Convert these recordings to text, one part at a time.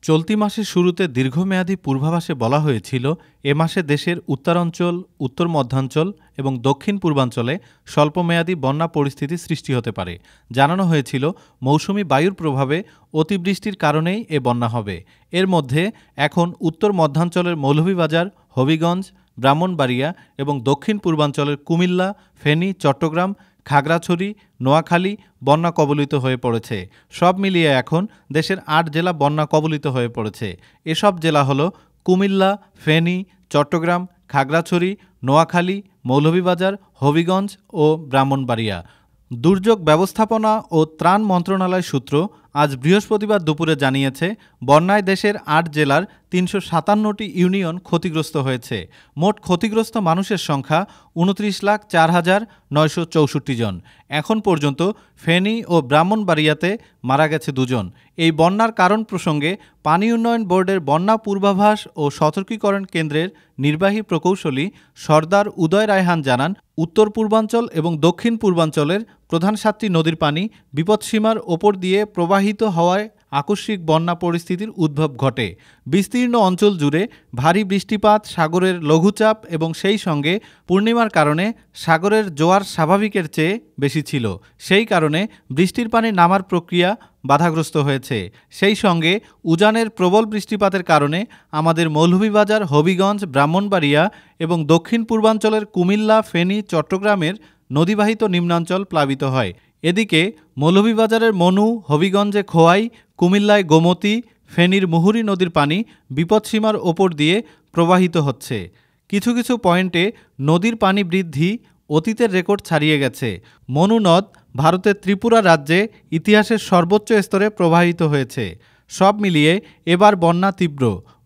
চলতি মাসের শুরুতে দীর্ঘমেয়াদী পূর্বাভাসে বলা হয়েছিল এ মাসে দেশের উত্তরাঞ্চল, উত্তর মধ্যাঞ্চল এবং দক্ষিণ পূর্বাঞ্চলে স্বল্পমেয়াদী বন্যা পরিস্থিতি সৃষ্টি হতে পারে। জানানো হয়েছিল মৌসুমি বায়ুর প্রভাবে অতিবৃষ্টির কারণেই এ বন্যা হবে। এর মধ্যে এখন উত্তর মধ্যাঞ্চলের মৌলভীবাজার, হবিগঞ্জ, ব্রাহ্মণবাড়িয়া এবং দক্ষিণ পূর্বাঞ্চলের কুমিল্লা, ফেনী, চট্টগ্রাম, খাগড়াছড়ি, নোয়াখালী বন্যা কবলিত হয়ে পড়েছে। সব মিলিয়ে এখন দেশের ৮ জেলা বন্যা কবলিত হয়ে পড়েছে। এসব জেলা হলো কুমিল্লা, ফেনী, চট্টগ্রাম, খাগড়াছড়ি, নোয়াখালী, মৌলভীবাজার, হবিগঞ্জ ও ব্রাহ্মণবাড়িয়া। দুর্যোগ ব্যবস্থাপনা ও ত্রাণ মন্ত্রণালয় সূত্র আজ বৃহস্পতিবার দুপুরে জানিয়েছে, বন্যায় দেশের ৮ জেলার ৩৫৭টি ইউনিয়ন ক্ষতিগ্রস্ত হয়েছে। মোট ক্ষতিগ্রস্ত মানুষের সংখ্যা ২৯,০৪,৯৬৪ জন। এখন পর্যন্ত ফেনী ও ব্রাহ্মণবাড়িয়াতে মারা গেছে ২ জন। এই বন্যার কারণ প্রসঙ্গে পানি উন্নয়ন বোর্ডের বন্যা পূর্বাভাস ও সতর্কীকরণ কেন্দ্রের নির্বাহী প্রকৌশলী সরদার উদয় রায়হান জানান, উত্তর পূর্বাঞ্চল এবং দক্ষিণ পূর্বাঞ্চলের প্রধান ৭টি নদীর পানি বিপৎসীমার ওপর দিয়ে প্রবাহিত হওয়ায় আকস্মিক বন্যা পরিস্থিতির উদ্ভব ঘটে। বিস্তীর্ণ অঞ্চল জুড়ে ভারী বৃষ্টিপাত, সাগরের লঘুচাপ এবং সেই সঙ্গে পূর্ণিমার কারণে সাগরের জোয়ার স্বাভাবিকের চেয়ে বেশি ছিল। সেই কারণে বৃষ্টির পানি নামার প্রক্রিয়া বাধাগ্রস্ত হয়েছে। সেই সঙ্গে উজানের প্রবল বৃষ্টিপাতের কারণে আমাদের মৌলভীবাজার, হবিগঞ্জ, ব্রাহ্মণবাড়িয়া এবং দক্ষিণ পূর্বাঞ্চলের কুমিল্লা, ফেনী, চট্টগ্রামের নদীবাহিত নিম্নাঞ্চল প্লাবিত হয়। এদিকে মৌলভীবাজারের মনু, হবিগঞ্জে খোয়াই, কুমিল্লায় গোমতী, ফেনীর মুহুরী নদীর পানি বিপৎসীমার ওপর দিয়ে প্রবাহিত হচ্ছে। কিছু কিছু পয়েন্টে নদীর পানি বৃদ্ধি অতীতের রেকর্ড ছাড়িয়ে গেছে। মনু নদ ভারতের ত্রিপুরা রাজ্যে ইতিহাসের সর্বোচ্চ স্তরে প্রবাহিত হয়েছে। সব মিলিয়ে এবার বন্যা তীব্র।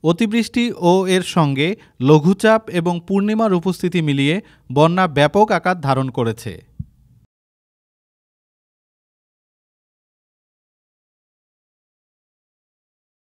অতিবৃষ্টি ও এর সঙ্গে লঘুচাপ এবং পূর্ণিমার উপস্থিতি মিলিয়ে বন্যা ব্যাপক আকার ধারণ করেছে।